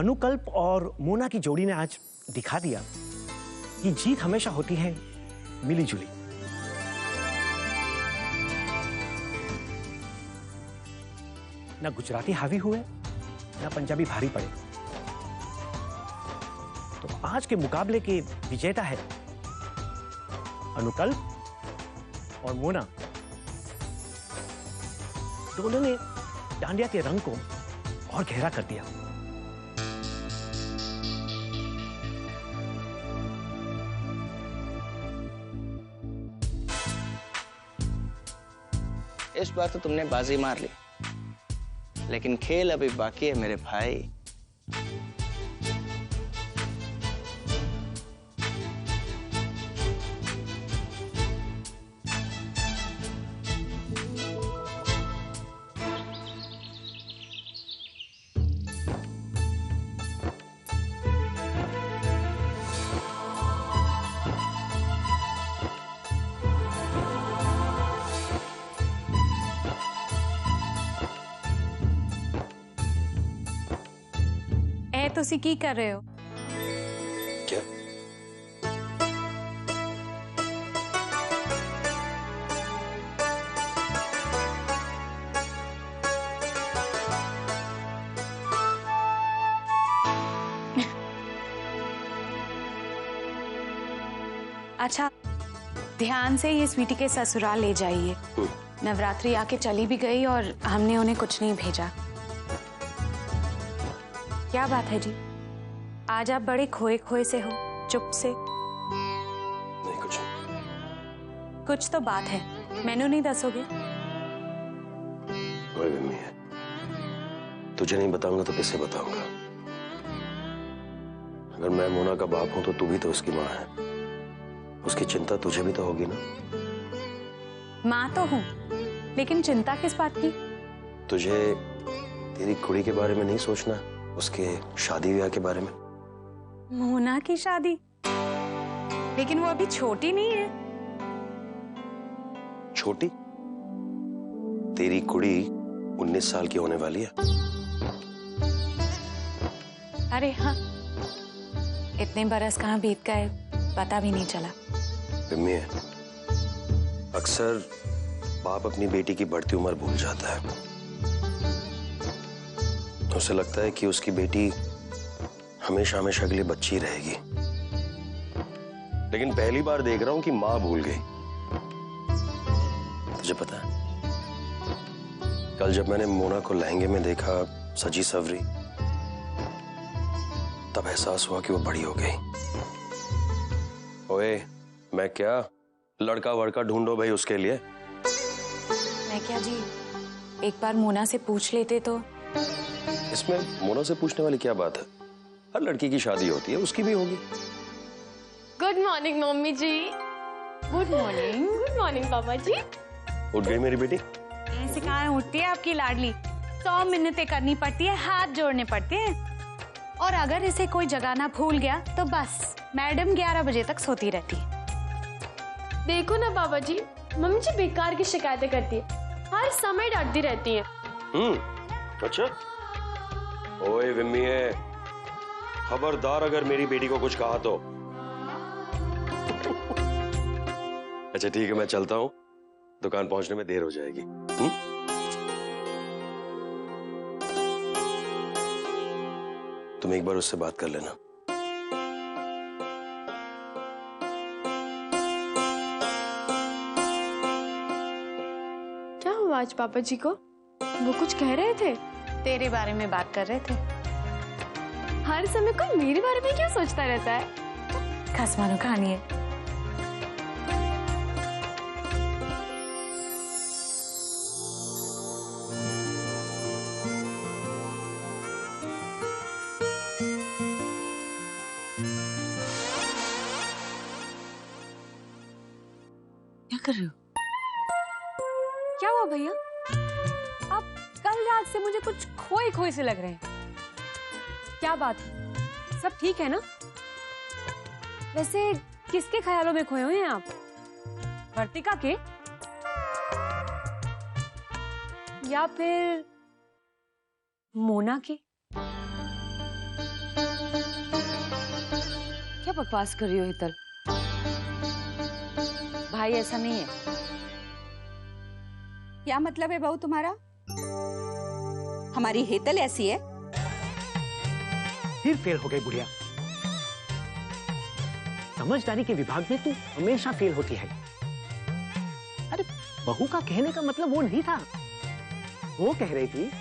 अनुकल्प और मोना की जोड़ी ने आज दिखा दिया कि जीत हमेशा होती है मिली जुली। ना गुजराती हावी हुए ना पंजाबी भारी पड़े। तो आज के मुकाबले के विजेता है अनुकल्प और मोना। दोनों ने डांडिया के रंग को और गहरा कर दिया। इस बार तो तुमने बाजी मार ली, लेकिन खेल अभी बाकी है मेरे भाई। ਤੁਸੀਂ ਕੀ ਕਰ ਰਹੇ ਹੋ? क्या? अच्छा, ध्यान से ये स्वीटी के ससुराल ले जाइए। नवरात्रि आके चली भी गई और हमने उन्हें कुछ नहीं भेजा। क्या बात है जी? आज आप बड़े खोए खोए से हो, चुप से। नहीं, कुछ नहीं। कुछ तो बात है, मैनू नहीं दसोगे? कोई भी नहीं है। तुझे नहीं बताऊंगा तो किसे बताऊंगा? अगर मैं मोना का बाप हूं तो तू भी तो उसकी माँ है। उसकी चिंता तुझे भी तो होगी ना? माँ तो हूँ, लेकिन चिंता किस बात की? तुझे तेरी कुड़ी के बारे में नहीं सोचना, उसके शादी ब्याह के बारे में? मोना की शादी? लेकिन वो अभी छोटी नहीं है। छोटी? तेरी कुड़ी 19 साल की होने वाली है। अरे हाँ, इतने बरस कहाँ बीत गए पता भी नहीं चला। बिम्मी है, अक्सर बाप अपनी बेटी की बढ़ती उम्र भूल जाता है। उसे लगता है कि उसकी बेटी हमेशा हमेशा के लिए बच्ची रहेगी, लेकिन पहली बार देख रहा हूं कि मां भूल गई। तुझे पता है, कल जब मैंने मोना को लहंगे में देखा सजी सवरी, तब एहसास हुआ कि वो बड़ी हो गई। ओए, मैं क्या लड़का वड़का ढूंढो भाई उसके लिए। मैं क्या जी, एक बार मोना से पूछ लेते तो। इसमें मोना से पूछने वाली क्या बात है? हर लड़की की शादी होती है, उसकी भी होगी। Good morning mummy ji. Good morning. Good morning papa ji. उठ गई मेरी बेटी? ऐसे कहाँ उठती है आपकी लाडली? 100 मिन्नतें करनी पड़ती है, हाथ जोड़ने पड़ते हैं। और अगर इसे कोई जगाना भूल गया तो बस मैडम 11 बजे तक सोती रहती है। देखो ना पापा जी, मम्मी जी बेकार की शिकायतें करती है, हर समय डांटती रहती है। अच्छा। ओए विम्मी, खबरदार अगर मेरी बेटी को कुछ कहा तो। अच्छा ठीक है, मैं चलता हूँ, दुकान पहुंचने में देर हो जाएगी। तुम एक बार उससे बात कर लेना। क्या हुआ आज पापा जी को? वो कुछ कह रहे थे? तेरे बारे में बात कर रहे थे। हर समय कोई मेरे बारे में क्यों सोचता रहता है? खसमानो कहानी है। क्या कर रहे हो? क्या हुआ भैया? आप कल रात से मुझे कुछ खोए खोए से लग रहे हैं। क्या बात है? सब ठीक है ना? वैसे किसके ख्यालों में खोए हुए हैं आप? वर्तिका के? या फिर मोना के? क्या बकवास कर रही हो हितल? भाई ऐसा नहीं है। क्या मतलब है बहू तुम्हारा? हमारी हेतल ऐसी है? फिर फेल हो गई बुढ़िया। समझदारी के विभाग में तू हमेशा फेल होती है। अरे बहू का कहने का मतलब वो नहीं था। वो कह रही थी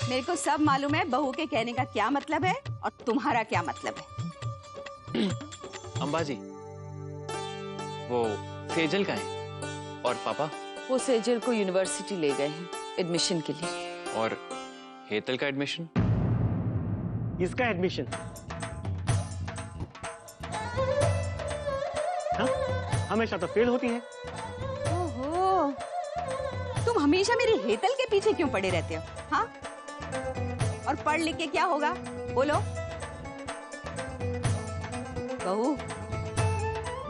मेरे को सब मालूम है बहू के कहने का क्या मतलब है और तुम्हारा क्या मतलब है। अंबाजी, वो सेजल का है और पापा? वो सेजल को यूनिवर्सिटी ले गए हैं एडमिशन के लिए। और हेतल का एडमिशन? इसका एडमिशन। हाँ? हमेशा तो फेल होती है। ओहो, तुम हमेशा मेरी हेतल के पीछे क्यों पड़े रहते हो? हाँ? और पढ़ लिख के क्या होगा बोलो? बहू,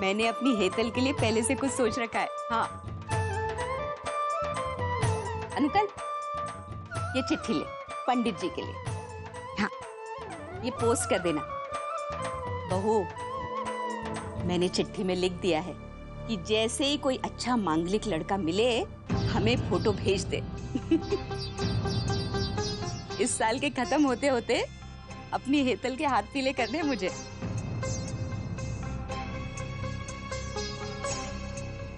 मैंने अपनी हेतल के लिए पहले से कुछ सोच रखा है। हाँ अंकल, ये चिट्ठी ले पंडित जी के लिए। हाँ, ये पोस्ट कर देना। बहू, मैंने चिट्ठी में लिख दिया है कि जैसे ही कोई अच्छा मांगलिक लड़का मिले हमें फोटो भेज दे। इस साल के खत्म होते होते अपनी हेतल के हाथ पीले करने मुझे।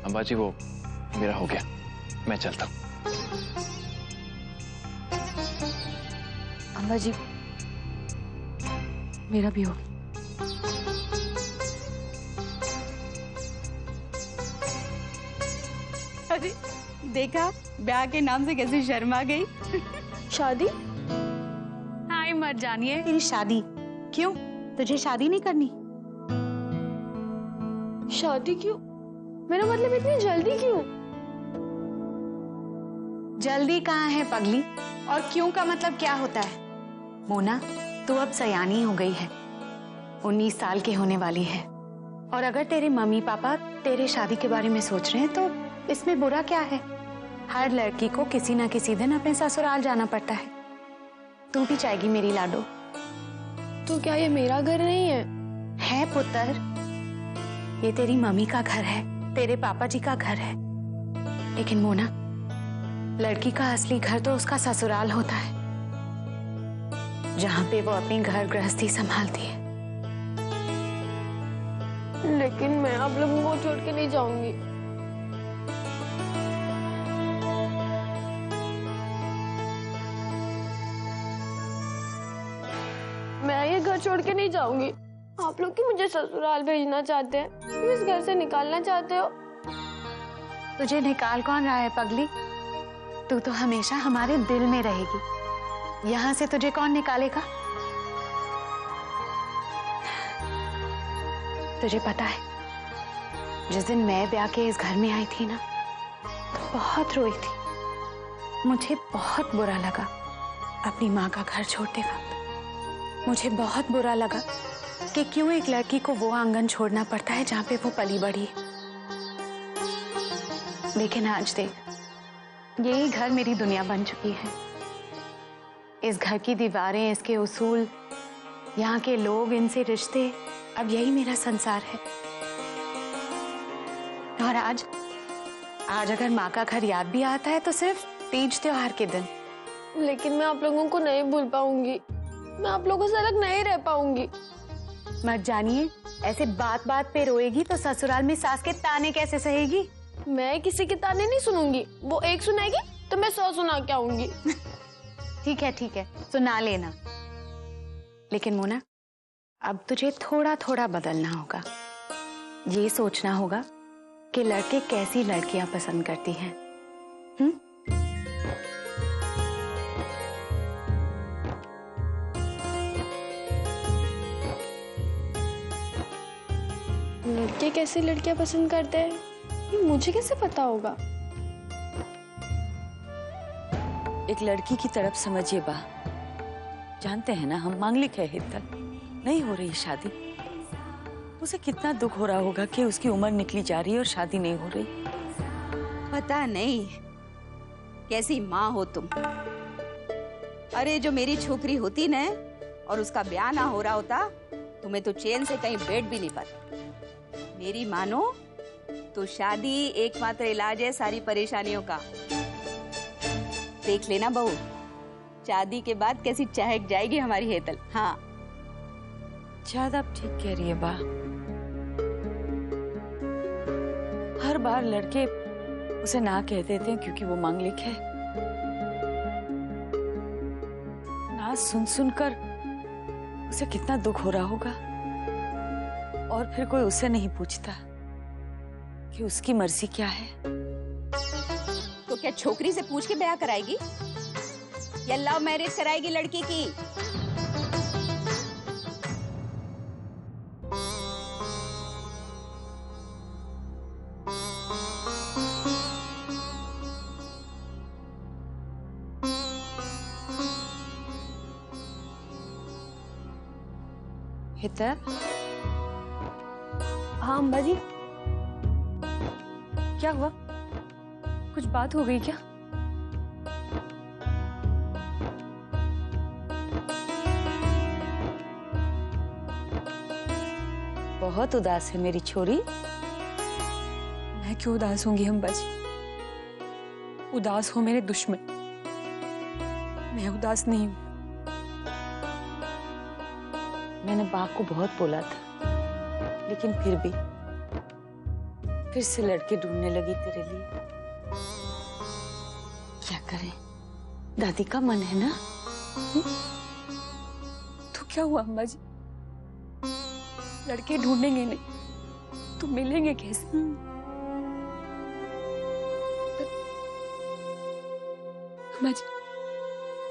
अंबाजी, वो मेरा हो गया, मैं चलता हूँ। अम्मा जी, मेरा भी हो। अरे देखा, ब्याह के नाम से कैसे शर्मा गई। शादी? हाय मत जानिए तेरी शादी। क्यों, तुझे शादी नहीं करनी? शादी क्यों? मेरा मतलब इतनी जल्दी क्यों? जल्दी कहाँ है पगली, और क्यों का मतलब क्या होता है? मोना, तू अब सयानी हो गई है, 19 साल की होने वाली है। और अगर तेरे मम्मी पापा तेरे शादी के बारे में सोच रहे हैं तो इसमें बुरा क्या है? हर लड़की को किसी ना किसी दिन अपने ससुराल जाना पड़ता है। तू भी जाएगी मेरी लाडो। तो क्या ये मेरा घर नहीं है? है पुत्र, ये तेरी मम्मी का घर है, तेरे पापा जी का घर है। लेकिन मोना, लड़की का असली घर तो उसका ससुराल होता है, जहाँ पे वो अपनी घर गृहस्थी संभालती है। लेकिन मैं आप लोगों को छोड़ के नहीं जाऊंगी। मैं ये घर छोड़ के नहीं जाऊंगी। आप लोग क्यों मुझे ससुराल भेजना चाहते हैं? क्यों इस घर से निकालना चाहते हो? तुझे निकाल कौन रहा है पगली? तू तो हमेशा हमारे दिल में रहेगी। यहाँ से तुझे कौन निकालेगा? तुझे पता है, जिस दिन मैं ब्याह के इस घर में आई थी ना, तो बहुत रोई थी। मुझे बहुत बुरा लगा अपनी माँ का घर छोड़ते वक्त। मुझे बहुत बुरा लगा कि क्यों एक लड़की को वो आंगन छोड़ना पड़ता है जहाँ पे वो पली बढ़ी है। लेकिन आज देख, यही घर मेरी दुनिया बन चुकी है। इस घर की दीवारें, इसके उसूल, यहाँ के लोग, इनसे रिश्ते, अब यही मेरा संसार है। और आज अगर माँ का घर याद भी आता है तो सिर्फ तीज त्योहार के दिन। लेकिन मैं आप लोगों को नहीं भूल पाऊंगी। मैं आप लोगों से अलग नहीं रह पाऊंगी। मत जानिए, ऐसे बात बात पे रोएगी तो ससुराल में सास के ताने कैसे सहेगी? मैं किसी के ताने नहीं सुनूंगी। वो एक सुनाएगी तो मैं 100 सुना के आऊंगी। ठीक है, सुना लेना। लेकिन मोना, अब तुझे थोड़ा थोड़ा बदलना होगा। ये सोचना होगा कि लड़के कैसी लड़कियां पसंद करती हैं। लड़के कैसी लड़कियां पसंद करते हैं, ये मुझे कैसे पता होगा? एक लड़की की तरफ समझिए बा, जानते हैं ना हम मांगलिक है हितल, नहीं हो रही शादी। उसे कितना दुख हो रहा होगा कि उसकी उम्र निकली जा रही है और शादी नहीं हो रही। पता नहीं कैसी माँ हो तुम। अरे जो मेरी छोकरी होती न और उसका ब्याह ना हो रहा होता तुम्हें तो चैन से कहीं बैठ भी नहीं पाती। मेरी मानो तो शादी एकमात्र इलाज है सारी परेशानियों का। देख लेना बहू, शादी के बाद कैसी चहक जाएगी हमारी हेतल। हाँ शायद आप ठीक कह रही है बा। हर बार लड़के उसे ना कह देते हैं क्योंकि वो मांगलिक है। ना सुन सुनकर उसे कितना दुख हो रहा होगा, और फिर कोई उसे नहीं पूछता कि उसकी मर्जी क्या है। तो क्या छोकरी से पूछ के ब्याह कराएगी या लव मैरिज कराएगी लड़की की? हितर, हाँ अम्बा जी, क्या हुआ? कुछ बात हो गई क्या? बहुत उदास है मेरी छोरी। मैं क्यों उदास होंगी अम्बा जी? उदास हो मेरे दुश्मन, मैं उदास नहीं हूं। मैंने बा को बहुत बोला था, लेकिन फिर से लड़के ढूंढने लगी तेरे लिए। क्या करें, दादी का मन है ना। तो क्या हुआ अम्बा जी? लड़के ढूंढेंगे नहीं तो मिलेंगे कैसे? अम्बा जी,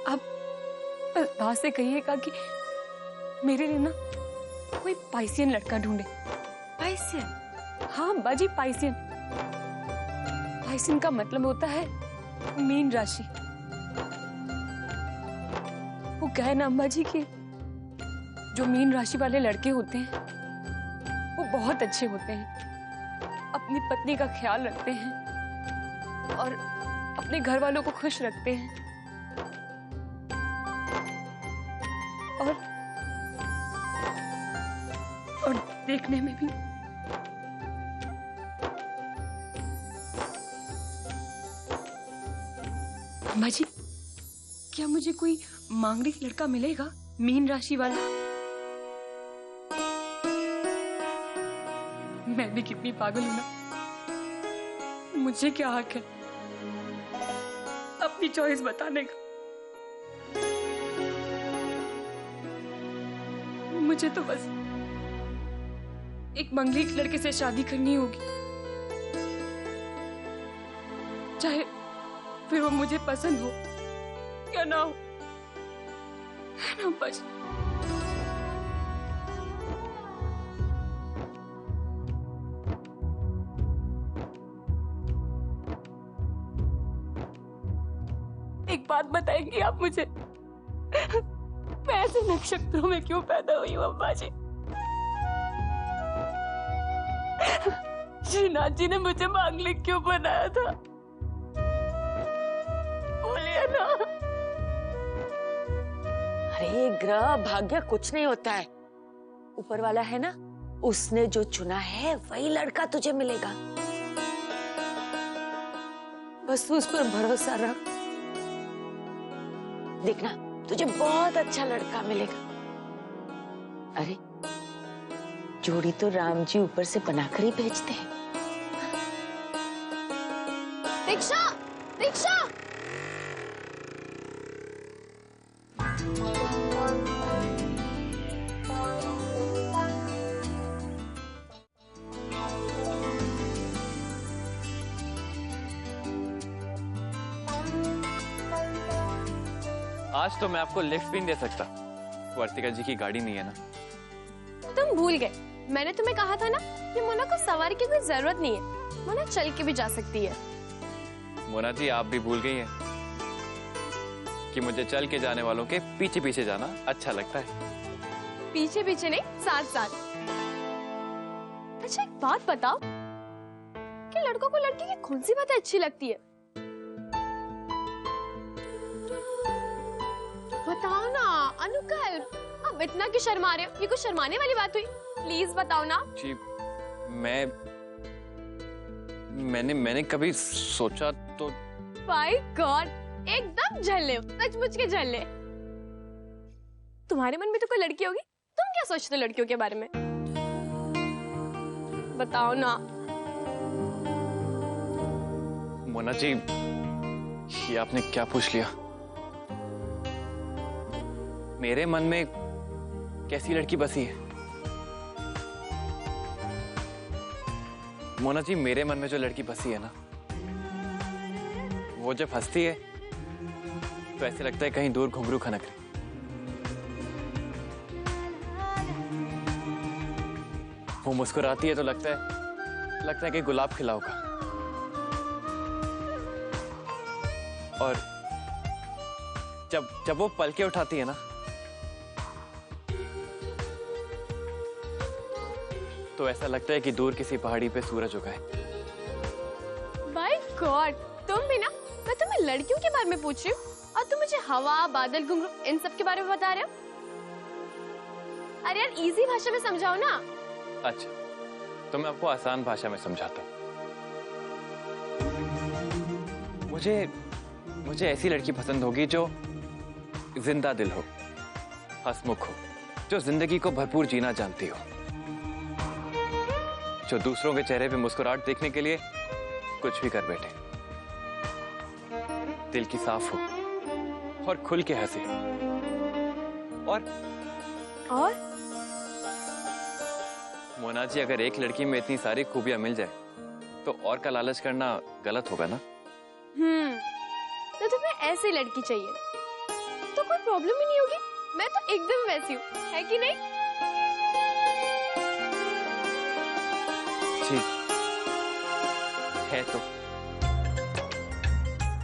आप बात से कहिएगा कि मेरे लिए ना कोई पाइसियन लड़का ढूंढे। पाइसियन? हाँ अम्बा जी, पाइसियन। पाइसियन का मतलब होता है मीन राशि। वो कहे ना अम्बा जी कि जो मीन राशि वाले लड़के होते हैं वो बहुत अच्छे होते हैं, अपनी पत्नी का ख्याल रखते हैं और अपने घर वालों को खुश रखते हैं, और देखने में भी अम्मा जी, क्या मुझे कोई मांगलिक लड़का मिलेगा मीन राशि वाला? मैं भी कितनी पागल हूं ना, मुझे क्या हक है अपनी चॉइस बताने का? मुझे तो बस एक मंगलिक लड़के से शादी करनी होगी, चाहे फिर वो मुझे पसंद हो या ना हो, है ना बस। एक बात बताएंगी आप मुझे, मैं ऐसे नक्षत्रों में क्यों पैदा हुई हूँ अम्बा जी? श्रीनाथ जी ने मुझे मांगलिक क्यों बनाया था? बोलिए ना। अरे ग्रह भाग्य कुछ नहीं होता है, ऊपर वाला है ना, उसने जो चुना है वही लड़का तुझे मिलेगा। बस तू उस पर भरोसा रख, देखना तुझे बहुत अच्छा लड़का मिलेगा। अरे जोड़ी तो राम जी ऊपर से बनाकर ही भेजते हैं। दीक्षा, दीक्षा! आज तो मैं आपको लिफ्ट भी नहीं दे सकता, वर्तिका जी की गाड़ी नहीं है ना। तुम भूल गए, मैंने तुम्हें कहा था ना कि मोना को सवारी की कोई जरूरत नहीं है, मोना चल के भी जा सकती है। मोना जी आप भी भूल गई हैं कि मुझे चल के जाने वालों के पीछे पीछे जाना अच्छा लगता है। पीछे पीछे नहीं, साथ साथ। अच्छा एक बात बताओ कि लड़कों को लड़की की कौन सी बातें अच्छी लगती है? बताओ ना अनुकल्प, अब अब इतना क्यों शर्मा रहे हो? ये कुछ शर्माने वाली बात हुई? प्लीज बताओ ना। जी मैंने कभी सोचा तो। माय गॉड, एकदम झल्ले हो, सचमुच के झल्ले। तुम्हारे मन में तो कोई लड़की होगी, तुम क्या सोचते हो लड़कियों के बारे में? बताओ ना। मोना जी, ये आपने क्या पूछ लिया? मेरे मन में कैसी लड़की बसी है? मोना जी, मेरे मन में जो लड़की बसी है ना, वो जब हंसती है तो ऐसे लगता है कहीं दूर घुंघरू खनक रहे। वो मुस्कुराती है तो लगता है कि गुलाब खिला होगा। और जब वो पलके उठाती है ना, तो ऐसा लगता है कि दूर किसी पहाड़ी पे सूरज उगा है। माय गॉड, तुम भी ना, मैं तुम्हें लड़कियों के बारे में पूछ रही हूँ और तुम मुझे हवा, बादल, घुंघरू इन सब के बारे में बता रहे हो। अरे यार, इजी भाषा में समझाओ ना। अच्छा, तो मैं आपको आसान भाषा में समझाता हूँ। मुझे ऐसी लड़की पसंद होगी जो जिंदा दिल हो, हंसमुख हो, जो जिंदगी को भरपूर जीना जानती हो, जो दूसरों के चेहरे पे मुस्कुराहट देखने के लिए कुछ भी कर बैठे, दिल की साफ हो और खुल के हंसे। और मोना जी, अगर एक लड़की में इतनी सारी खूबियां मिल जाए तो और का लालच करना गलत होगा ना? तो तुम्हें ऐसी लड़की चाहिए तो कोई प्रॉब्लम ही नहीं होगी। मैं तो एकदम वैसी हूँ, है कि नहीं? ठीक है तो।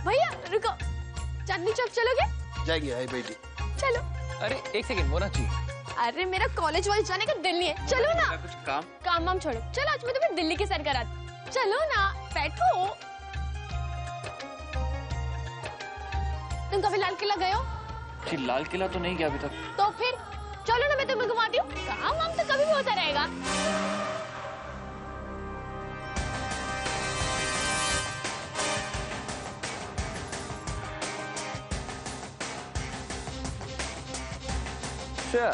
भैया रुको, चांदनी चौक चलोगे? जाएगी, आई बेटी। चलो। अरे एक सेकंड मोना जी। अरे मेरा कॉलेज वाले जाने का दिल नहीं है, चलो ना। कुछ काम वाम छोड़ो, चलो आज मैं तुम्हें दिल्ली की सैर कराती। चलो ना, बैठो। तुम कभी लाल किला गए हो? जी, लाल किला तो नहीं गया अभी तक। तो फिर चलो ना, मैं तुम्हें घुमाती हूँ। काम वाम तो कभी भी होता रहेगा। अच्छा,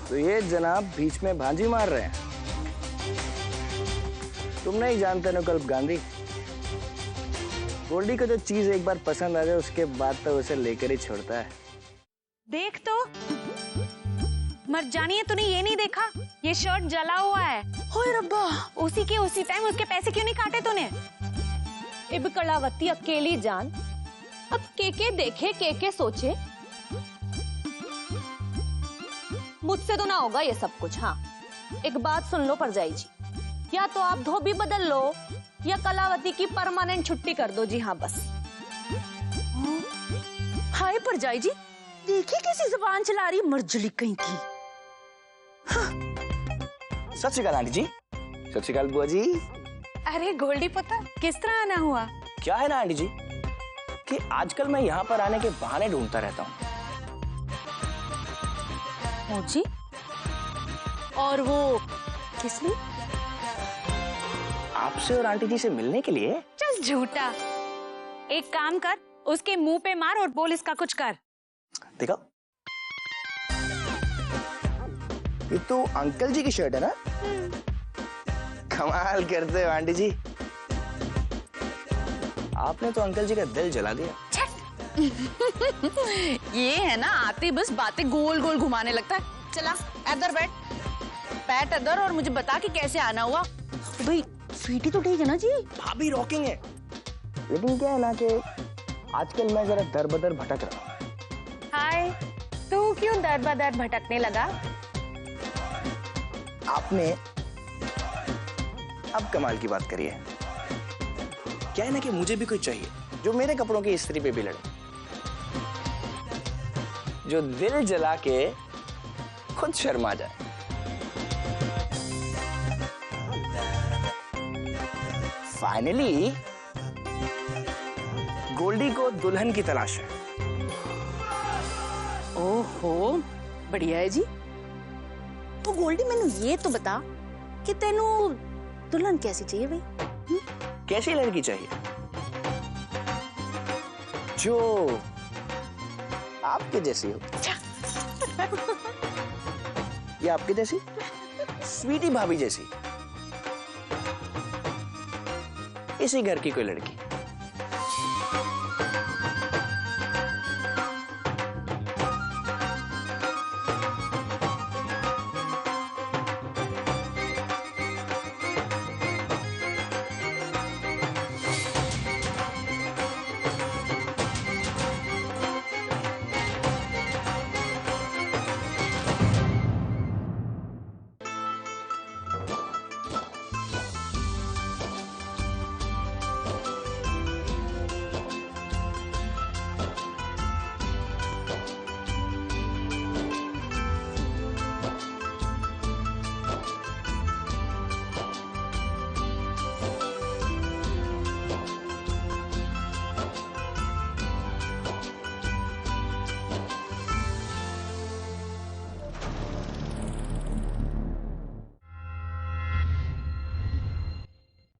तो ये जनाब बीच में भांजी मार रहे हैं। तुम नहीं जानते नकल्प गांधी, गोल्डी को जो चीज एक बार पसंद आ जाए उसके बाद तो उसे लेकर ही छोड़ता है। देख तो, मर्जानी, तूने ये नहीं देखा? ये शर्ट जला हुआ है। होए रब्बा, उसी टाइम उसके पैसे क्यों नहीं काटे तूने? इब कलावती अकेली जान, अब के देखे, के सोचे। मुझसे तो ना होगा ये सब कुछ। हाँ, एक बात सुन लो परजाई जी, या तो आप धोबी बदल लो या कलावती की परमानेंट छुट्टी कर दो जी। हाँ बस। हाय परजाई जी, देखिए कैसी जुबान चला रही, मर्जली कहीं की। सत श्री अकाल आंटी जी। सत श्री अकाल बुआ जी। अरे गोल्डी पुत्र, किस तरह आना हुआ? क्या है ना आंटी जी कि आजकल मैं यहाँ पर आने के बहाने ढूंढता रहता हूँ। जी, और वो किस लिए? आपसे और आंटी जी से मिलने के लिए। चल झूठा, एक काम कर, उसके मुंह पे मार और बोल इसका कुछ कर। देखो, ये तो अंकल जी की शर्ट है ना? कमाल करते हो आंटी जी, आपने तो अंकल जी का दिल जला दिया। ये है ना, आते बस बातें गोल गोल घुमाने लगता है। चला इधर बैठ इधर और मुझे बता कि कैसे आना हुआ। भाई स्वीटी तो ठीक है ना जी? भाभी रॉकिंग है, लेकिन क्या है ना कि आजकल मैं जरा दर बदर भटक रहा हूँ। हाय, तू क्यों दर बदर भटकने लगा? आपने अब कमाल की बात करी है। क्या है ना कि मुझे भी कोई चाहिए जो मेरे कपड़ों की इस्त्री पे भी लड़े, जो दिल जला के खुद शर्मा जाए। फाइनली गोल्डी को दुल्हन की तलाश है ओहो बढ़िया है जी। तो गोल्डी मैनू ये तो बता कि तेनू दुल्हन कैसी चाहिए भाई? कैसी लड़की चाहिए? जो आपके जैसी हो। या आपके जैसी? स्वीटी भाभी जैसी। इसी घर की कोई लड़की।